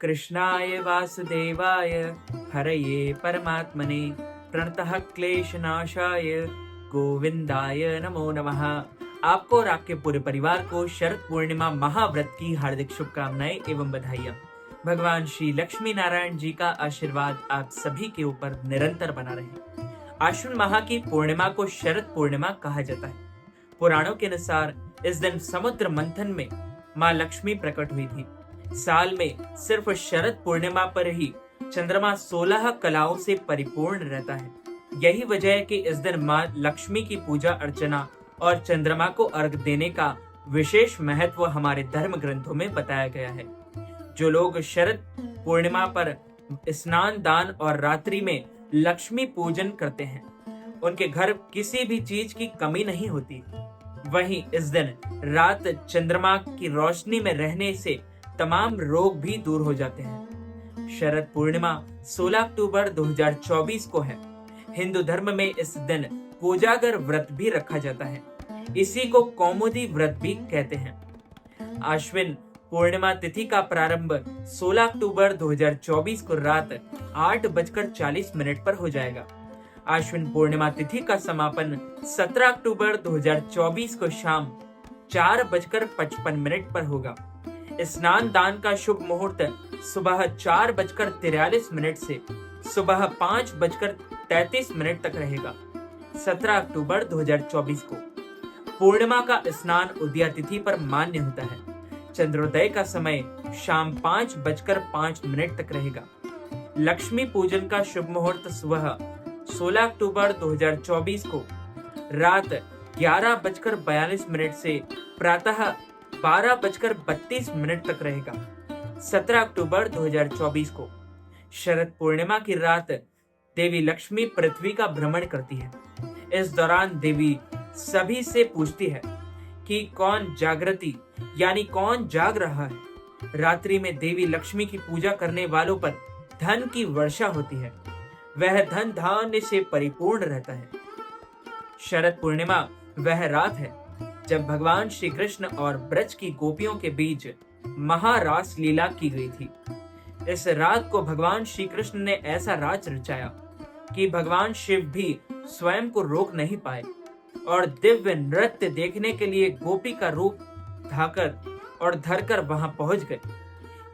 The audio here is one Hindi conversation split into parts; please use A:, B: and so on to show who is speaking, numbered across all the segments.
A: कृष्णाय वासुदेवाय हरये परमात्मने प्रणतः क्लेशनाशाय गोविंदाय नमो नमः। आपको और आपके पूरे परिवार को शरद पूर्णिमा महाव्रत की हार्दिक शुभकामनाएं एवं बधाइयां। भगवान श्री लक्ष्मी नारायण जी का आशीर्वाद आप सभी के ऊपर निरंतर बना रहे। आश्विन माह की पूर्णिमा को शरद पूर्णिमा कहा जाता है। पुराणों के अनुसार इस दिन समुद्र मंथन में माँ लक्ष्मी प्रकट हुई थी। साल में सिर्फ शरद पूर्णिमा पर ही चंद्रमा 16 कलाओं से परिपूर्ण रहता है। यही वजह है कि इस दिन माँ लक्ष्मी की पूजा अर्चना और चंद्रमा को अर्घ देने का विशेष महत्व हमारे धर्म ग्रंथों में बताया गया है। जो लोग शरद पूर्णिमा पर स्नान दान और रात्रि में लक्ष्मी पूजन करते हैं, उनके घर किसी भी चीज की कमी नहीं होती। वहीं इस दिन रात चंद्रमा की रोशनी में रहने से तमाम रोग भी दूर हो जाते हैं। शरद पूर्णिमा 16 अक्टूबर 2024 को है। हिंदू धर्म में इस दिन कोजागर व्रत भी रखा जाता है। इसी को कौमुदी व्रत भी कहते हैं। आश्विन पूर्णिमा तिथि का प्रारंभ 16 अक्टूबर 2024 को रात 8:40 पर हो जाएगा। आश्विन पूर्णिमा तिथि का समापन 17 अक्टूबर 2024 को शाम 4:55 पर होगा। स्नान दान का शुभ मुहूर्त सुबह 4:43 से सुबह 5:33 तक रहेगा। 17 अक्टूबर 2024 को पूर्णिमा का स्नान उदया तिथि पर मान्य होता है। चंद्रोदय का समय शाम 5:05 तक रहेगा। लक्ष्मी पूजन का शुभ मुहूर्त सुबह 16 अक्टूबर 2024 को रात 11:42 से प्रातः 12:32 तक रहेगा। 17 अक्टूबर 2024 को शरद पूर्णिमा की रात देवी लक्ष्मी पृथ्वी का भ्रमण करती है। इस दौरान देवी सभी से पूछती है कि कौन जागृति यानी कौन जाग रहा है। रात्रि में देवी लक्ष्मी की पूजा करने वालों पर धन की वर्षा होती है। वह धन धान्य से परिपूर्ण रहता है। शरद पूर्णिमा वह रात है जब भगवान श्री कृष्ण और ब्रज की गोपियों के बीच महारास लीला की गई थी। इस रात को भगवान श्री कृष्ण ने ऐसा राज रचाया कि भगवान शिव भी स्वयं को रोक नहीं पाए और दिव्य नृत्य देखने के लिए गोपी का रूप धाकर और धरकर वहां पहुंच गए।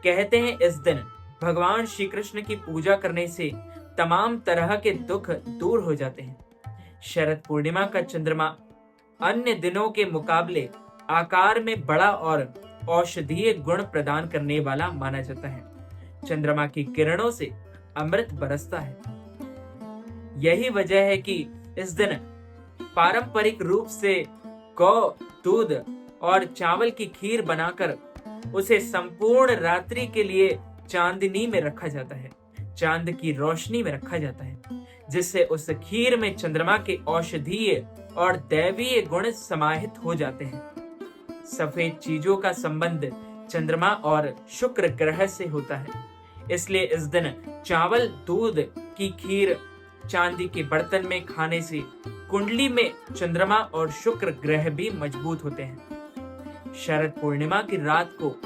A: कहते हैं इस दिन भगवान श्री कृष्ण की पूजा करने से तमाम तरह के दुख दूर हो जाते हैं। शरद पूर्णिमा का चंद्रमा अन्य दिनों के मुकाबले आकार में बड़ा और औषधीय गुण प्रदान करने वाला माना जाता है। चंद्रमा की किरणों से अमृत बरसता है। यही वजह है कि इस दिन पारंपरिक रूप से गौ दूध और चावल की खीर बनाकर उसे संपूर्ण रात्रि के लिए चांदनी में रखा जाता है, चांद की रोशनी में रखा जाता है, जिससे उस खीर में चंद्रमा के औषधीय और दैवीय गुण समाहित हो जाते हैं। सफेद चीजों का संबंध चंद्रमा और शुक्र ग्रह से होता है, इसलिए इस दिन चावल दूध की खीर चांदी के बर्तन में खाने से कुंडली में चंद्रमा और शुक्र ग्रह भी मजबूत होते हैं। शरद पूर्णिमा की रात को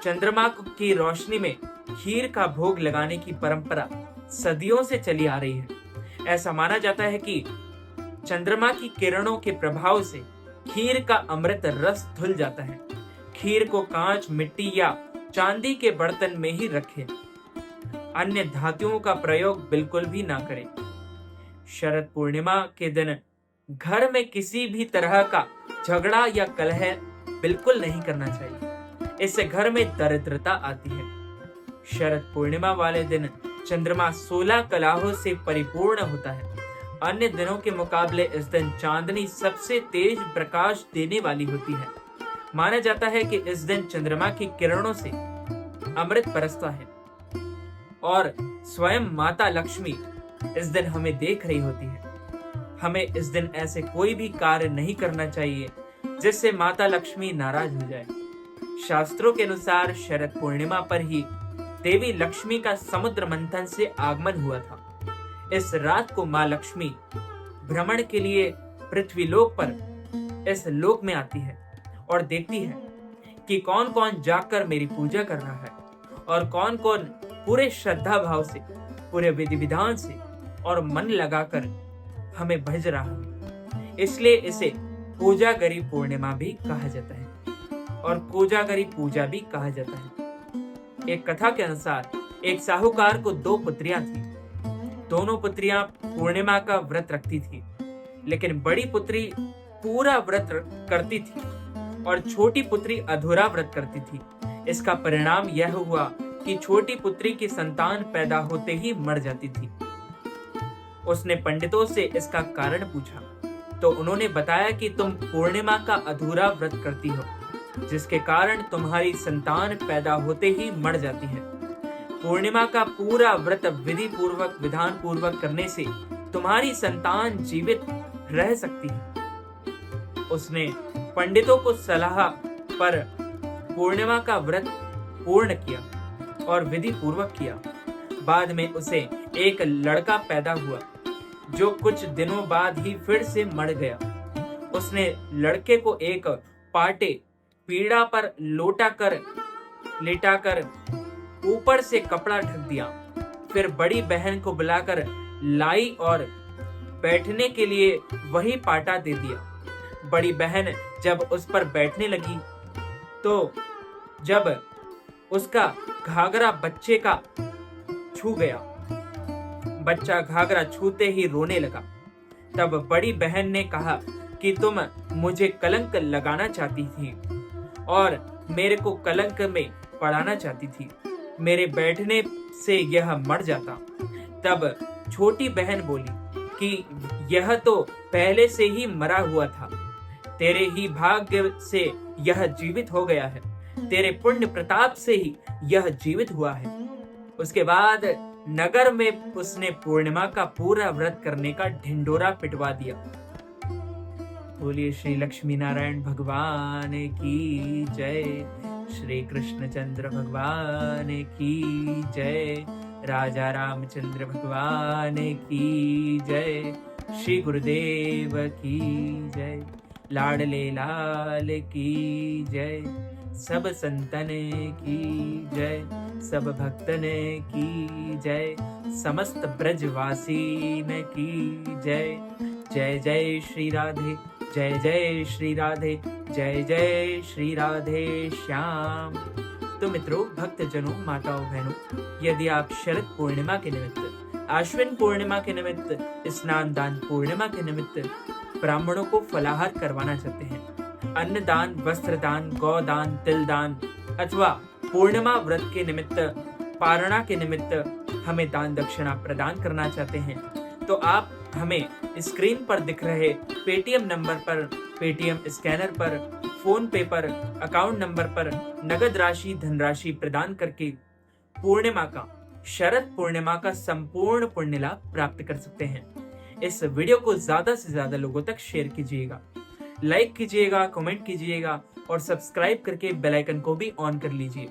A: चंद्रमा की रोशनी में खीर का भोग लगाने की परंपरा सदियों से चली आ रही है। ऐसा माना जाता है कि चंद्रमा की किरणों के प्रभाव से खीर का अमृत रस धुल जाता है। खीर को कांच, मिट्टी या चांदी के बर्तन में ही रखें। अन्य धातुओं का प्रयोग बिल्कुल भी ना करें। शरद पूर्णिमा के दिन घर में किसी भी तरह का झगड़ा या कलह बिल्कुल नहीं करना चाहिए। इससे घर में दरिद्रता आती है। शरद पूर्णिमा वाले दिन चंद्रमा 16 कलाओं से परिपूर्ण होता है। अन्य दिनों के मुकाबले इस दिन चांदनी सबसे तेज प्रकाश देने वाली होती है। माना जाता है कि इस दिन चंद्रमा की किरणों से अमृत बरसता है और स्वयं माता लक्ष्मी इस दिन हमें देख रही होती है। हमें इस दिन ऐसे कोई भी कार्य नहीं करना चाहिए जिससे माता लक्ष्मी नाराज हो जाए। शास्त्रों के अनुसार शरद पूर्णिमा पर ही देवी लक्ष्मी का समुद्र मंथन से आगमन हुआ था। इस रात को माँ लक्ष्मी भ्रमण के लिए पृथ्वी लोक पर इस लोक में आती है और देखती है कि कौन कौन जाकर मेरी पूजा कर रहा है और कौन कौन पूरे श्रद्धा भाव से, पूरे विधि विधान से और मन लगाकर हमें भज रहा है। इसलिए इसे कोजागरी पूर्णिमा भी कहा जाता है और कोजागरी पूजा भी कहा जाता है। एक कथा के अनुसार एक साहूकार को 2 पुत्रियां थी। दोनों पुत्रियां पूर्णिमा का व्रत रखती थी, लेकिन बड़ी पुत्री पूरा व्रत करती थी और छोटी पुत्री अधूरा व्रत करती थी। इसका परिणाम यह हुआ कि छोटी पुत्री की संतान पैदा होते ही मर जाती थी। उसने पंडितों से इसका कारण पूछा तो उन्होंने बताया कि तुम पूर्णिमा का अधूरा व्रत करती हो, जिसके कारण तुम्हारी संतान पैदा होते ही मर जाती है। पूर्णिमा का पूरा व्रत विधि पूर्वक, विधान पूर्वक करने से तुम्हारी संतान जीवित रह सकती है। उसने पंडितों को सलाह पर पूर्णिमा का व्रत पूर्ण किया और विधि पूर्वक किया। बाद में उसे एक लड़का पैदा हुआ जो कुछ दिनों बाद ही फिर से मर गया। उसने लड़के को एक पाटे पीड़ा पर लेटाकर ऊपर से कपड़ा ढक दिया। फिर बड़ी बहन को बुलाकर लाई और बैठने के लिए वही पाटा दे दिया। बड़ी बहन जब उस पर बैठने लगी तो जब उसका घाघरा बच्चे का छू गया, बच्चा घाघरा छूते ही रोने लगा। तब बड़ी बहन ने कहा कि तुम मुझे कलंक लगाना चाहती थी और मेरे को कलंक में पड़ाना चाहती थी। मेरे बैठने से यह मर जाता। तब छोटी बहन बोली कि यह तो पहले से ही मरा हुआ था। तेरे ही भाग्य से यह जीवित हो गया है। तेरे पुण्य प्रताप से ही यह जीवित हुआ है। उसके बाद नगर में उसने पूर्णिमा का पूरा व्रत करने का ढिंडोरा पिटवा दिया। बोलिए श्री लक्ष्मी नारायण भगवान की जय, श्री कृष्णचंद्र भगवान की जय, राजा रामचंद्र भगवान की जय, श्री गुरुदेव की जय, लाडले लाल की जय, सब संतन की जय, सब भक्तन की जय, समस्त ब्रजवासीन की जय। जय जय श्री राधे, जय जय श्री राधे, जय जय श्री राधे श्याम। तो मित्रों, भक्तजनों, माताओं, बहनों, यदि आप शरद पूर्णिमा के निमित्त, आश्विन पूर्णिमा के निमित्त, स्नान दान पूर्णिमा के निमित्त ब्राह्मणों को फलाहार करवाना चाहते हैं, अन्न दान, वस्त्र दान, गौ दान, तिल दान अथवा पूर्णिमा व्रत के निमित्त, पारणा के निमित्त हमें दान दक्षिणा प्रदान करना चाहते हैं, तो आप हमें स्क्रीन पर दिख रहे पेटीएम नंबर पर, पेटीएम स्कैनर पर, फोन पे पर, अकाउंट नंबर पर नगद राशि, धनराशि प्रदान करके पूर्णिमा का, शरद पूर्णिमा का संपूर्ण पुण्य लाभ प्राप्त कर सकते हैं। इस वीडियो को ज्यादा से ज्यादा लोगों तक शेयर कीजिएगा, लाइक कीजिएगा, कमेंट कीजिएगा और सब्सक्राइब करके बेल आइकन को भी ऑन कर लीजिए।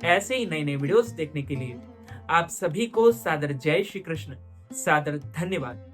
A: ऐसे ही नए नए वीडियोस देखने के लिए आप सभी को सादर जय श्री कृष्ण, सादर धन्यवाद।